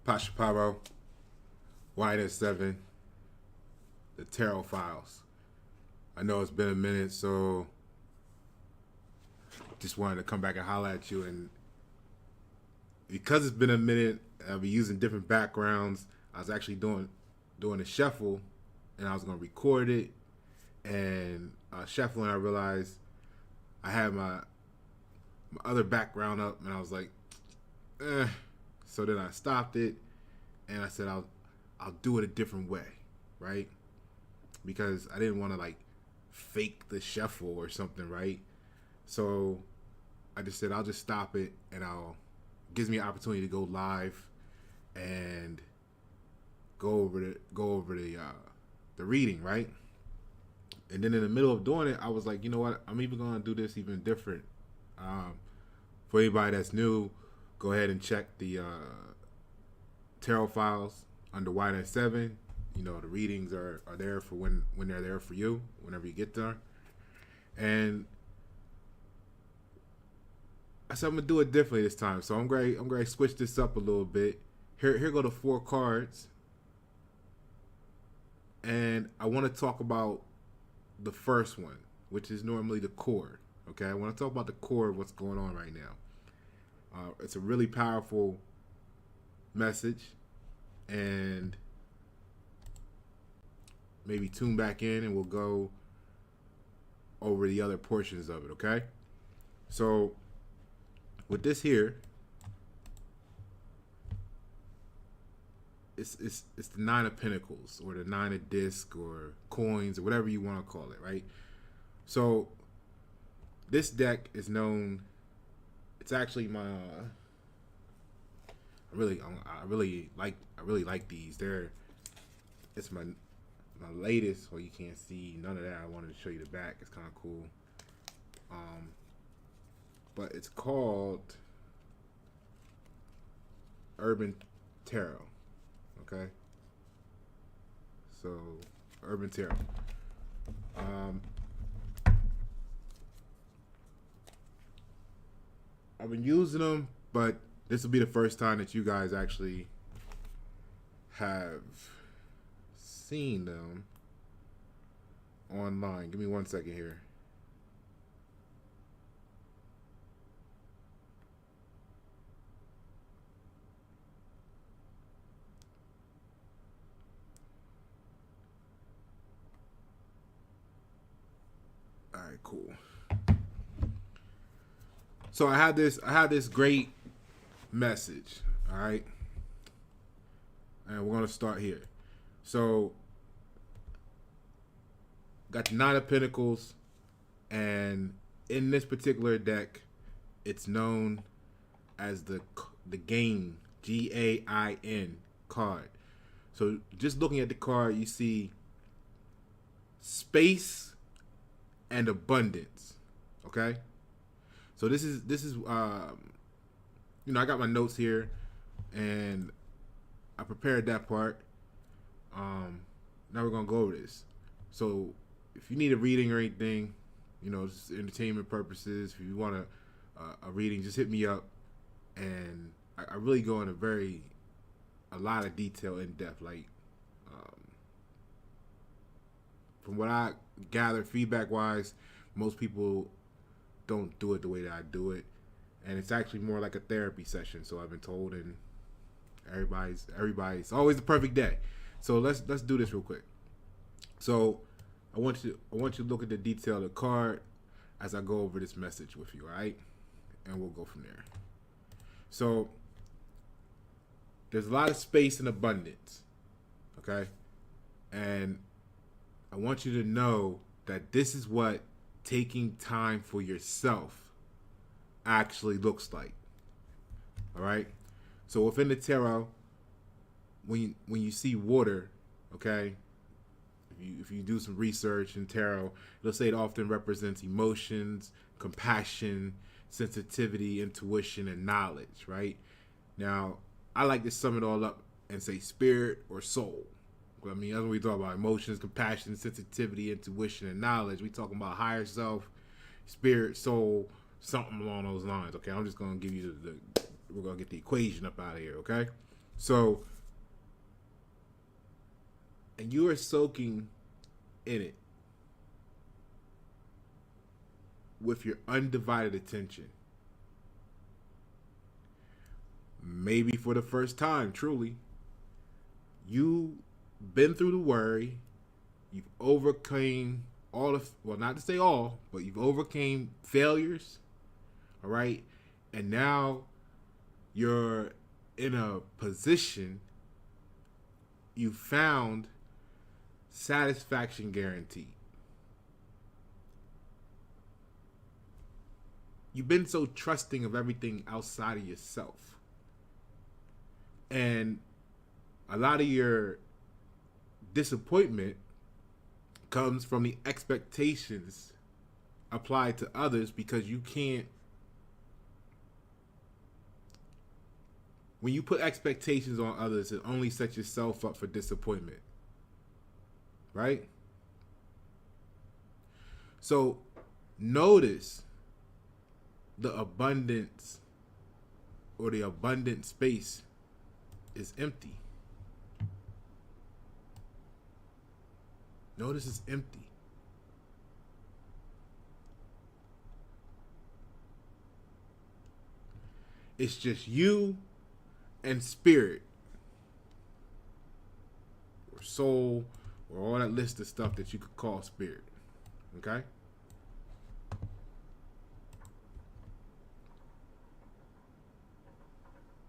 Pasha Paroh Y Net 7, the Tarot Files. I know it's been a minute, so just wanted to come back and holler at you. And because it's been a minute, I'll be using different backgrounds. I was actually doing a shuffle, and I was going to record it. And shuffling, I realized I had my other background up, and I was like, eh. So then I stopped it, and I said I'll do it a different way, right? Because I didn't want to like fake the shuffle or something, right? So I just said I'll just stop it, and gives me an opportunity to go live and go over the reading, right? And then in the middle of doing it, I was like, you know what? I'm even gonna do this even different. For anybody that's new, go ahead and check the tarot files under Y Net 7. You know, the readings are there for when they're there for you, whenever you get there. And I said I'm gonna do it differently this time. So I'm going to switch this up a little bit. Here go the 4 cards. And I want to talk about the first one, which is normally the core. Okay, I want to talk about the core of what's going on right now. It's a really powerful message, and maybe tune back in and we'll go over the other portions of it, okay? So with this here, it's the 9 of Pentacles, or the 9 of Discs, or coins, or whatever you want to call it, right? So this deck is known. It's actually my. I really like these. It's my latest. Well, you can't see none of that. I wanted to show you the back. It's kind of cool. But it's called Urban Tarot. Okay. So Urban Tarot. I've been using them, but this will be the first time that you guys actually have seen them online. Give me 1 second here. All right, cool. So I had this great message, all right? And we're going to start here. So got the 9 of Pentacles, and in this particular deck, it's known as the Gain, Gain card. So just looking at the card, you see space and abundance, okay? So this is you know, I got my notes here, and I prepared that part. Now we're gonna go over this. So if you need a reading or anything, you know, just entertainment purposes, if you want a reading, just hit me up, and I really go into a lot of detail, in depth. Like from what I gather, feedback wise, most people don't do it the way that I do it, and it's actually more like a therapy session. So I've been told, and everybody's always the perfect day. So let's do this real quick. So I want you to look at the detail of the card as I go over this message with you, all right? And we'll go from there. So there's a lot of space and abundance, okay? And I want you to know that this is what taking time for yourself actually looks like. All right. So within the tarot, when you see water, okay, if you do some research in tarot, it'll say it often represents emotions, compassion, sensitivity, intuition, and knowledge. Right. Now, I like to sum it all up and say spirit or soul. I mean, that's what we talk about: emotions, compassion, sensitivity, intuition, and knowledge. We talking about higher self, spirit, soul, something along those lines. Okay, I'm just gonna give you we're gonna get the equation up out of here. Okay, So, and you are soaking in it with your undivided attention. Maybe for the first time, truly. You've been through the worry. You've overcame all of, well, not to say all, but you've overcame failures. All right. And now you're in a position, you found satisfaction guaranteed. You've been so trusting of everything outside of yourself. And a lot of your disappointment comes from the expectations applied to others, because you can't, when you put expectations on others, it only sets yourself up for disappointment. Right? So notice the abundance, or the abundant space is empty. Notice it's empty. It's just you and spirit, or soul, or all that list of stuff that you could call spirit. Okay?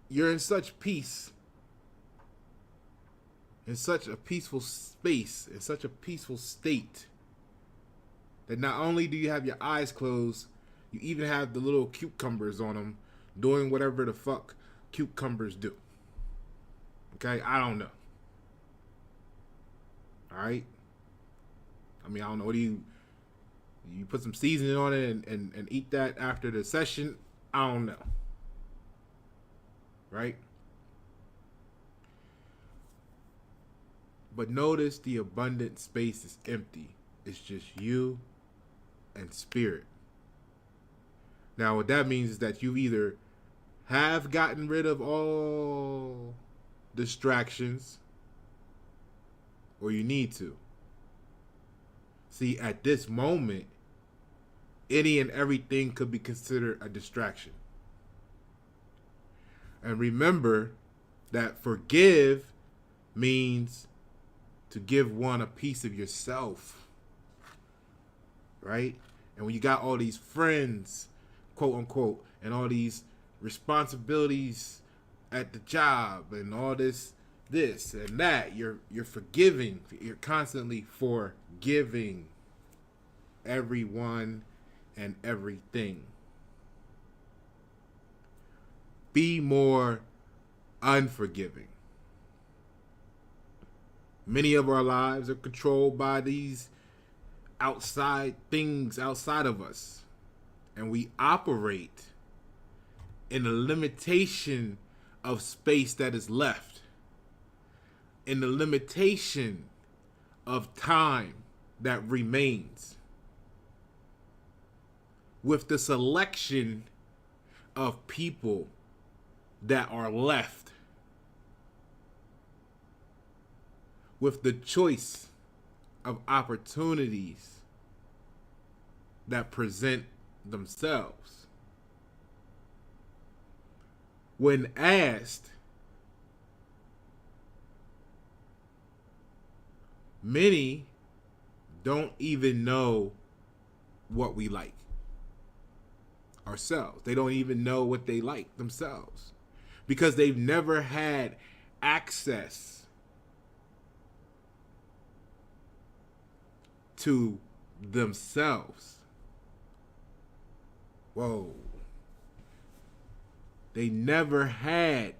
You're in such peace, in such a peaceful space, in such a peaceful state, that not only do you have your eyes closed, you even have the little cucumbers on them doing whatever the fuck cucumbers do. Okay? I don't know. Alright? I mean, I don't know. What do you put some seasoning on it and eat that after the session? I don't know. Right? But notice the abundant space is empty. It's just you and spirit. Now, what that means is that you either have gotten rid of all distractions, or you need to. See, at this moment, any and everything could be considered a distraction. And remember that forgive means to give one a piece of yourself. Right? And when you got all these friends, quote unquote, and all these responsibilities at the job and all this and that, you're forgiving. You're constantly forgiving everyone and everything. Be more unforgiving. Many of our lives are controlled by these outside things outside of us. And we operate in the limitation of space that is left, in the limitation of time that remains, with the selection of people that are left, with the choice of opportunities that present themselves. When asked, many don't even know what we like ourselves. They don't even know what they like themselves, because they've never had access to themselves. Whoa. They never had,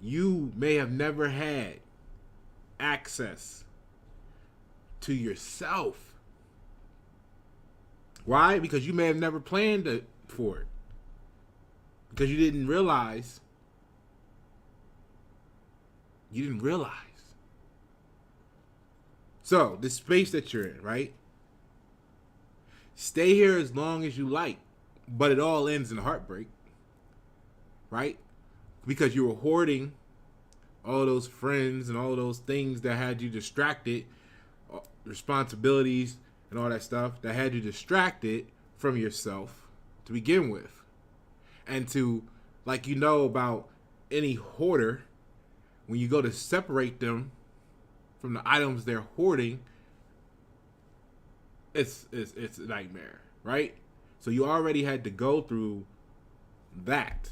you may have never had access to yourself. Why? Because you may have never planned for it. Because you didn't realize. You didn't realize. So, the space that you're in, right? Stay here as long as you like, but it all ends in heartbreak, right? Because you were hoarding all those friends and all those things that had you distracted, responsibilities and all that stuff that had you distracted from yourself to begin with. And to, like, you know about any hoarder, when you go to separate them from the items they're hoarding, it's a nightmare, right? So you already had to go through that.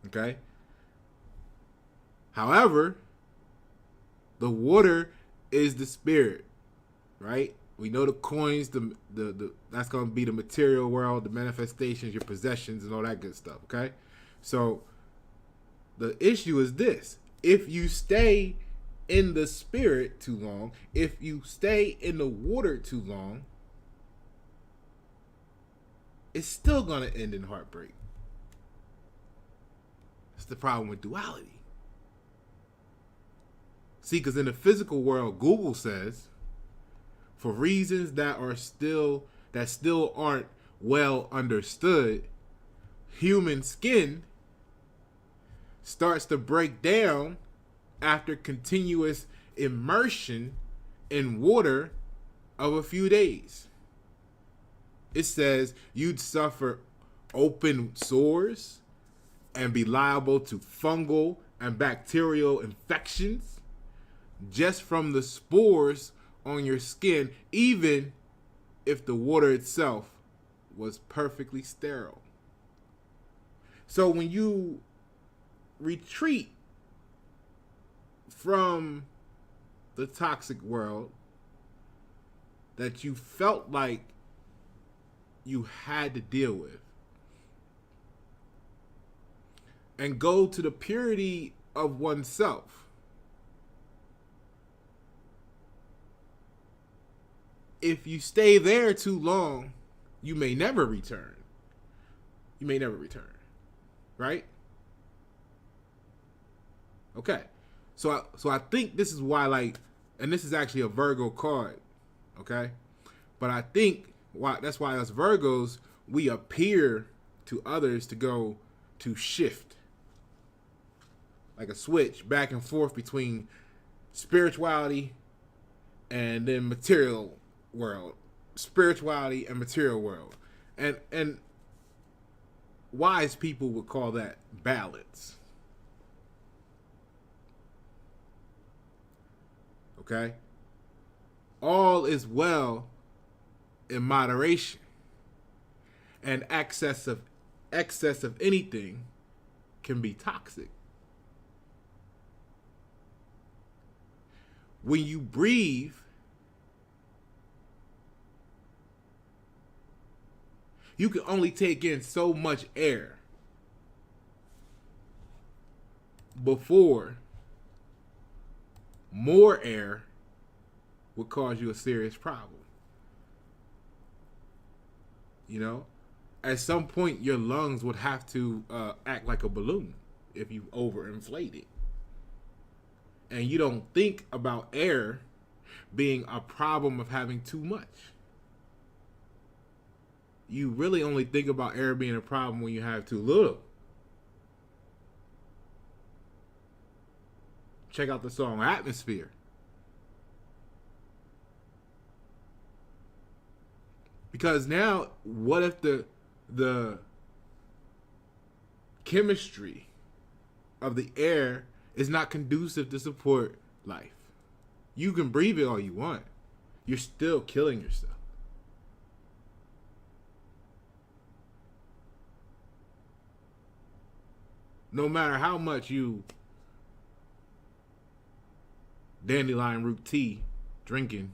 Okay? However, the water is the spirit, right? We know the coins, the that's going to be the material world, the manifestations, your possessions, and all that good stuff, okay? So the issue is this. If you stay in the spirit too long, if you stay in the water too long, it's still going to end in heartbreak. That's the problem with duality. See, because in the physical world, Google says, for reasons that still aren't well understood, human skin starts to break down after continuous immersion in water of a few days. It says you'd suffer open sores and be liable to fungal and bacterial infections just from the spores on your skin, even if the water itself was perfectly sterile. So when you retreat from the toxic world that you felt like you had to deal with, and go to the purity of oneself, if you stay there too long, you may never return. You may never return. Right? Okay. So I think this is why, like, and this is actually a Virgo card. Okay? But I think that's why us Virgos, we appear to others to go to shift. Like a switch back and forth between spirituality and then material world. Spirituality and material world. And wise people would call that balance. Okay? All is well in moderation. And excess of anything can be toxic. When you breathe, you can only take in so much air before more air would cause you a serious problem. You know, at some point your lungs would have to act like a balloon if you overinflate it. And you don't think about air being a problem of having too much. You really only think about air being a problem when you have too little. Check out the song Atmosphere. Because now, what if the chemistry of the air is not conducive to support life? You can breathe it all you want. You're still killing yourself. No matter how much you dandelion root tea drinking,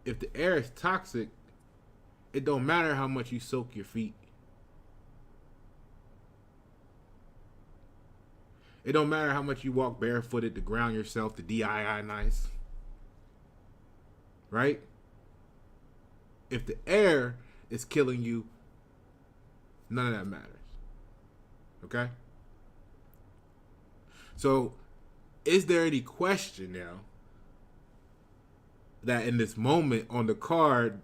if the air is toxic, it don't matter how much you soak your feet. It don't matter how much you walk barefooted to ground yourself, to de-ionize. Right? If the air is killing you, none of that matters. Okay? So, is there any question now that in this moment on the card,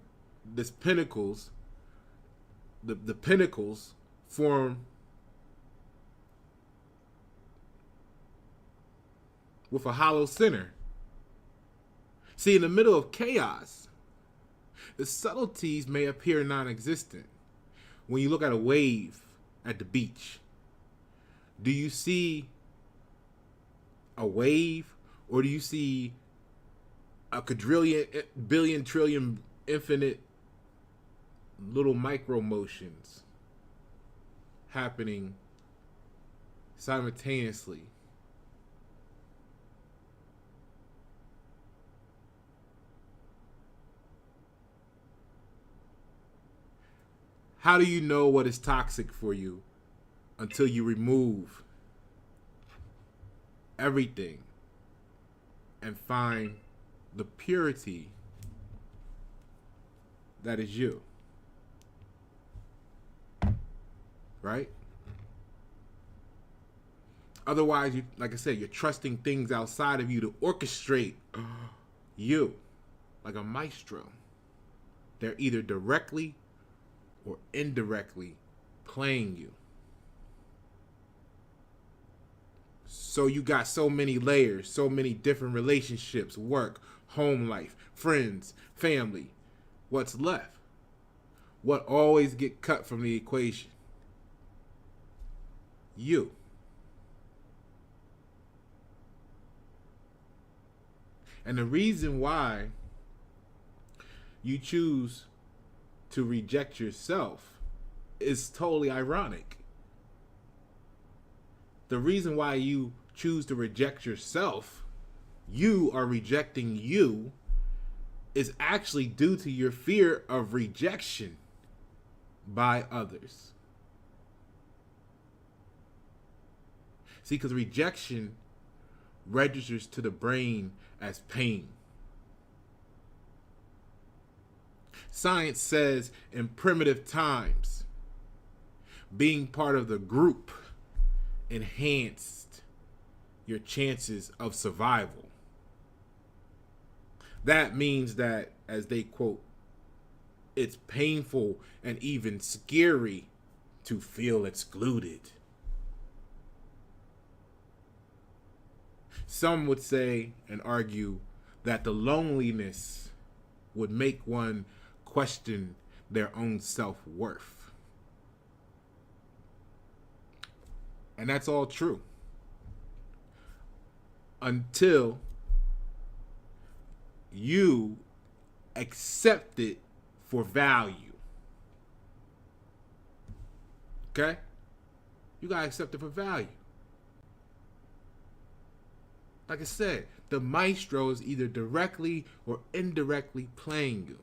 this Pentacles, the pinnacles form with a hollow center. See, in the middle of chaos, the subtleties may appear non-existent. When you look at a wave at the beach, do you see a wave, or do you see a quadrillion, billion, trillion, infinite little micro motions happening simultaneously? How do you know what is toxic for you until you remove everything and find the purity that is you? Right? Otherwise, you, like I said, you're trusting things outside of you to orchestrate you like a maestro. They're either directly or indirectly playing you. So you got so many layers, so many different relationships, work, home life, friends, family. What's left? What always get cut from the equation? You. And the reason why you choose to reject yourself is totally ironic. The reason why you choose to reject yourself, you are rejecting you, is actually due to your fear of rejection by others. See, because rejection registers to the brain as pain. Science says in primitive times, being part of the group enhanced your chances of survival. That means that, as they quote, it's painful and even scary to feel excluded. Some would say and argue that the loneliness would make one question their own self-worth. And that's all true. Until you accept it for value. Okay? You gotta accept it for value. Like I said, the maestro is either directly or indirectly playing you.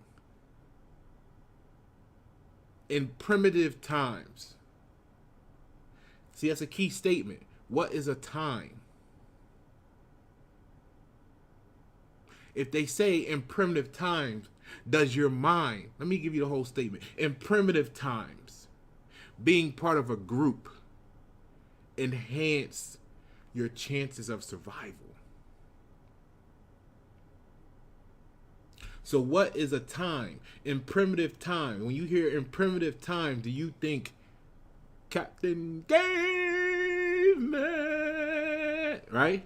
In primitive times. See, that's a key statement. What is a time? If they say in primitive times, does your mind, let me give you the whole statement. In primitive times, being part of a group enhance your chances of survival. So what is a time? In primitive time, when you hear in primitive time, do you think Captain Caveman, right?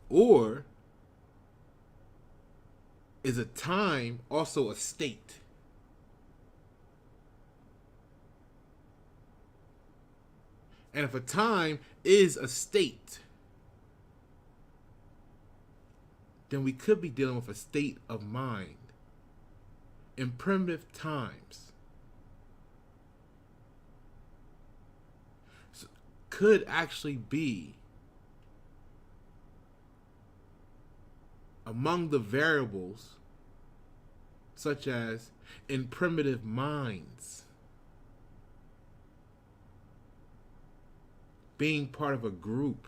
Or is a time also a state? And if a time is a state, then we could be dealing with a state of mind. In primitive times, so could actually be among the variables, such as in primitive minds, being part of a group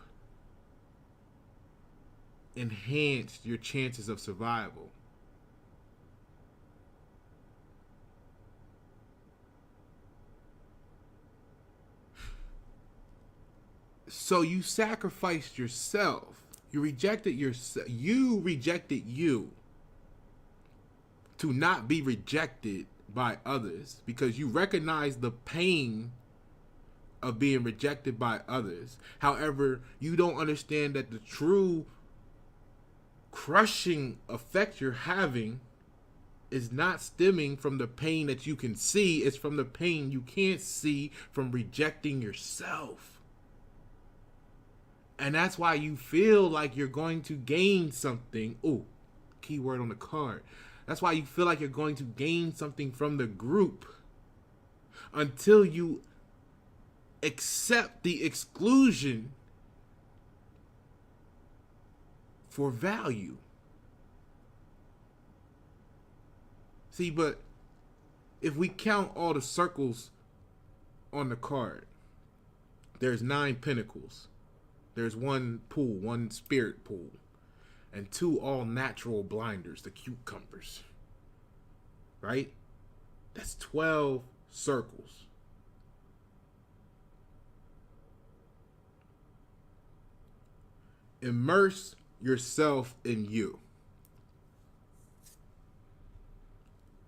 enhanced your chances of survival. So you sacrificed yourself. You rejected yourself. You rejected you to not be rejected by others because you recognize the pain of being rejected by others. However, you don't understand that the true crushing effect you're having is not stemming from the pain that you can see. It's from the pain you can't see from rejecting yourself. And that's why you feel like you're going to gain something. Ooh, keyword on the card. That's why you feel like you're going to gain something from the group until you accept the exclusion for value. See, but if we count all the circles on the card, there's 9 pentacles. There's one pool, one spirit pool, and 2 all natural blinders, the cucumbers. Right? That's 12 circles. Immerse yourself in you.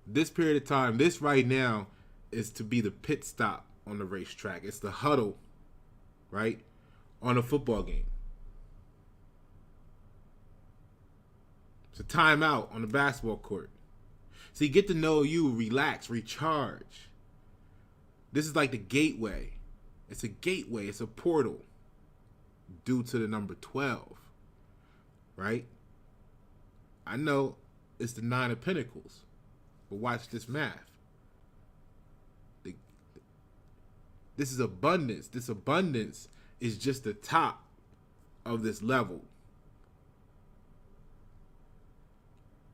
This period of time, this right now, is to be the pit stop on the racetrack. It's the huddle, right, on a football game. It's a timeout on the basketball court. So you get to know you, relax, recharge. This is like the gateway. It's a gateway. It's a portal due to the number 12, right? I know it's the 9 of Pentacles. But watch this math. This is abundance. This abundance is just the top of this level.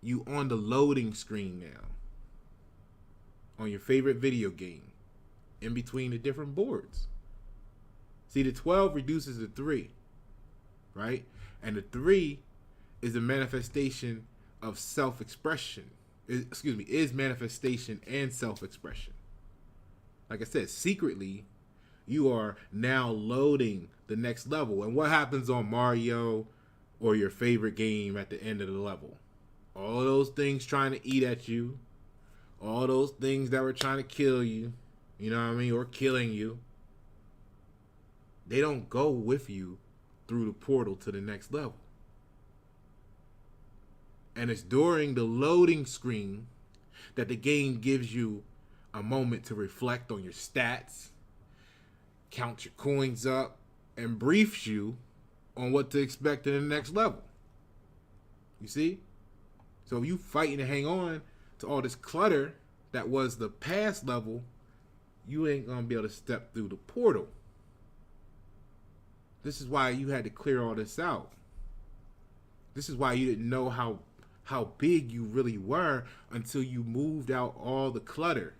You on the loading screen now. On your favorite video game. In between the different boards. See, the 12 reduces to 3. Right? And the 3 is a manifestation of self-expression. Is manifestation and self-expression. Like I said, secretly, you are now loading the next level. And what happens on Mario or your favorite game at the end of the level? All those things trying to eat at you. All those things that were trying to kill you. You know what I mean? Or killing you. They don't go with you through the portal to the next level. And it's during the loading screen that the game gives you a moment to reflect on your stats, count your coins up, and briefs you on what to expect in the next level. You see? So if you fighting to hang on to all this clutter that was the past level, you ain't going to be able to step through the portal. This is why you had to clear all this out. This is why you didn't know how big you really were until you moved out all the clutter,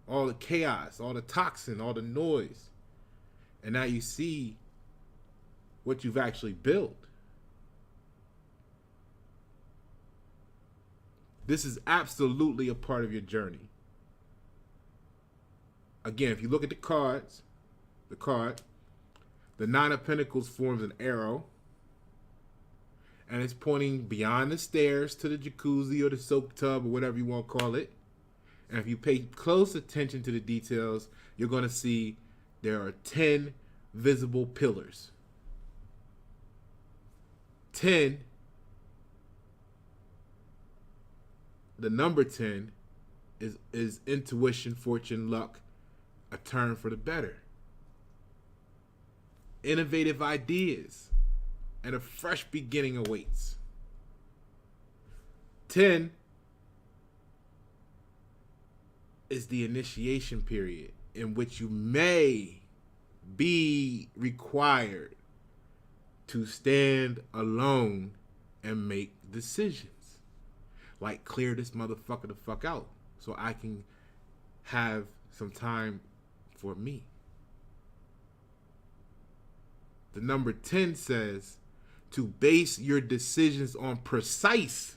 all the chaos, all the toxin, all the noise. And now you see what you've actually built. This is absolutely a part of your journey. Again, if you look at the card, the 9 of Pentacles forms an arrow. And it's pointing beyond the stairs to the jacuzzi or the soak tub or whatever you want to call it. And if you pay close attention to the details, you're going to see there are 10 visible pillars. 10, the number 10, is intuition, fortune, luck, a turn for the better. Innovative ideas. And a fresh beginning awaits. 10 is the initiation period in which you may be required to stand alone and make decisions. Like, clear this motherfucker the fuck out so I can have some time for me. The number 10 says to base your decisions on precise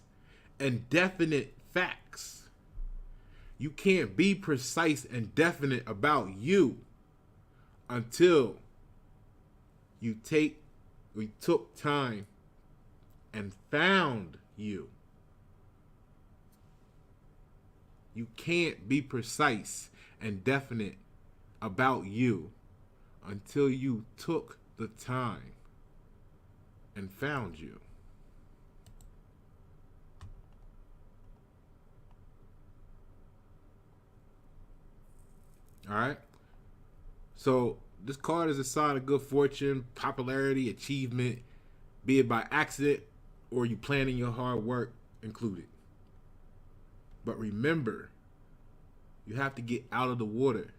and definite facts. You can't be precise and definite about you until we took time and found you. You can't be precise and definite about you until you took the time and found you. All right? So this card is a sign of good fortune, popularity, achievement, be it by accident or you planning your hard work included. But remember, you have to get out of the water,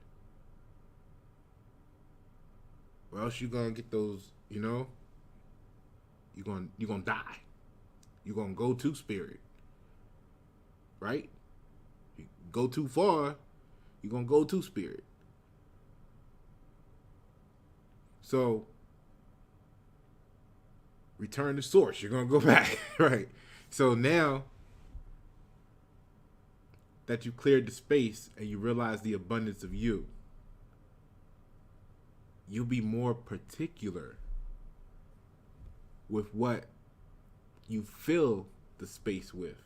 or else you're gonna get those, you're gonna die. You're gonna go to spirit. Right? You go too far, you're gonna go to spirit. So return to source. You're gonna go back. Right? So now that you cleared the space and you realize the abundance of you, you'll be more particular with what you fill the space with.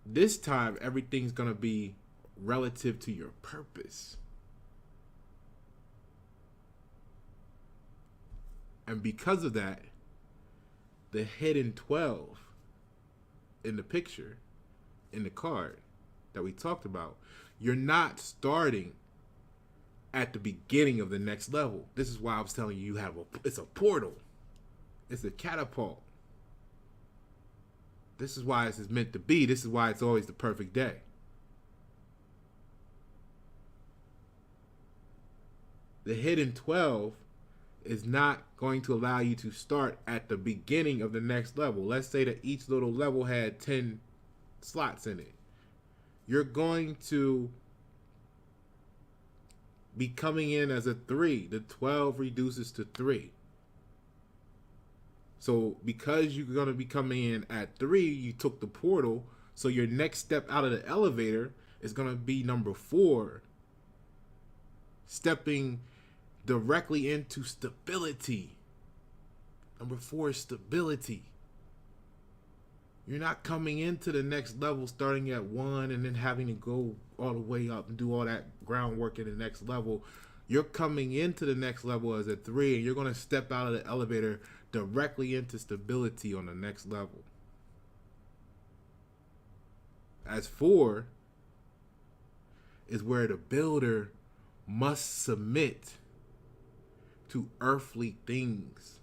This time, everything's going to be relative to your purpose. And because of that, the hidden 12 in the picture, in the card that we talked about, you're not starting at the beginning of the next level. This is why I was telling you it's a portal. It's a catapult. This is why this is meant to be. This is why it's always the perfect day. The hidden 12 is not going to allow you to start at the beginning of the next level. Let's say that each little level had 10 slots in it. You're going to be coming in as a 3. The 12 reduces to 3. So because you're going to be coming in at 3, you took the portal. So your next step out of the elevator is going to be number 4. Stepping directly into stability. Number 4 is stability. You're not coming into the next level starting at 1 and then having to go all the way up and do all that groundwork in the next level. You're coming into the next level as a 3, and you're going to step out of the elevator directly into stability on the next level. As 4 is where the builder must submit to earthly things,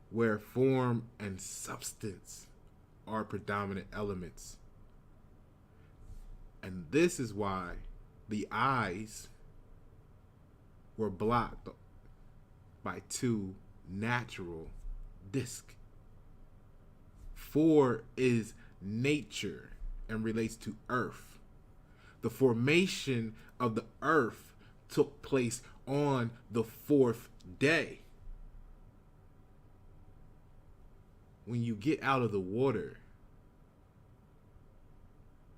where form and substance are predominant elements. And this is why the eyes were blocked by 2 natural discs. 4 is nature and relates to earth. The formation of the earth took place on the 4th day. When you get out of the water,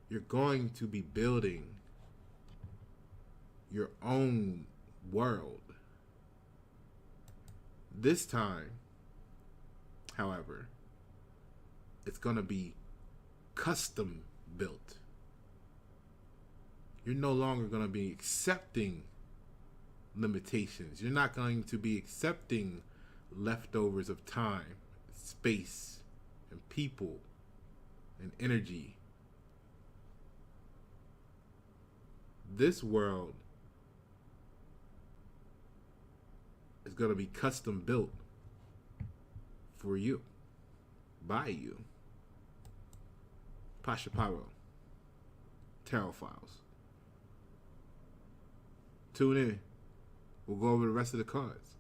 you're going to be building your own world. This time, however, it's going to be custom built. You're no longer going to be accepting limitations. You're not going to be accepting leftovers of time, space, and people, and energy. This world is going to be custom built for you, by you. Pasha Paroh, Tarot Files. Tune in. We'll go over the rest of the cards.